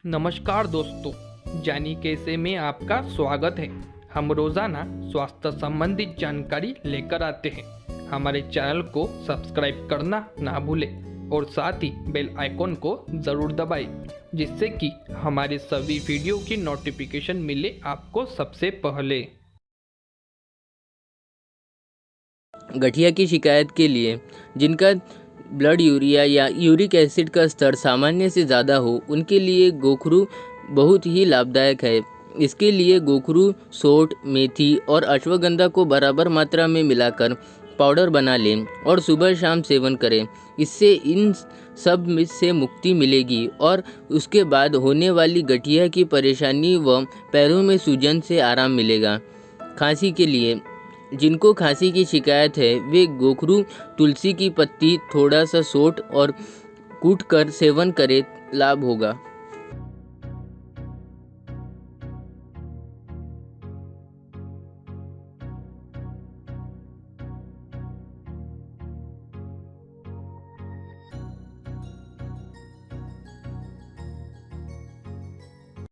नमस्कार दोस्तों, जानी कैसे में आपका स्वागत है। हम रोजाना स्वास्थ्य संबंधित जानकारी लेकर आते हैं। हमारे चैनल को सब्सक्राइब करना ना भूलें और साथ ही बेल आइकॉन को ज़रूर दबाएं, जिससे कि हमारे सभी वीडियो की नोटिफिकेशन मिले आपको सबसे पहले। गठिया की शिकायत के लिए जिनका ब्लड यूरिया या यूरिक एसिड का स्तर सामान्य से ज़्यादा हो, उनके लिए गोखरू बहुत ही लाभदायक है। इसके लिए गोखरू, सोंठ, मेथी और अश्वगंधा को बराबर मात्रा में मिलाकर पाउडर बना लें और सुबह शाम सेवन करें। इससे इन सब से मुक्ति मिलेगी और उसके बाद होने वाली गठिया की परेशानी व पैरों में सूजन से आराम मिलेगा। खांसी के लिए जिनको खांसी की शिकायत है, वे गोखरू, तुलसी की पत्ती, थोड़ा सा सोंठ और कूट कर सेवन करें, लाभ होगा।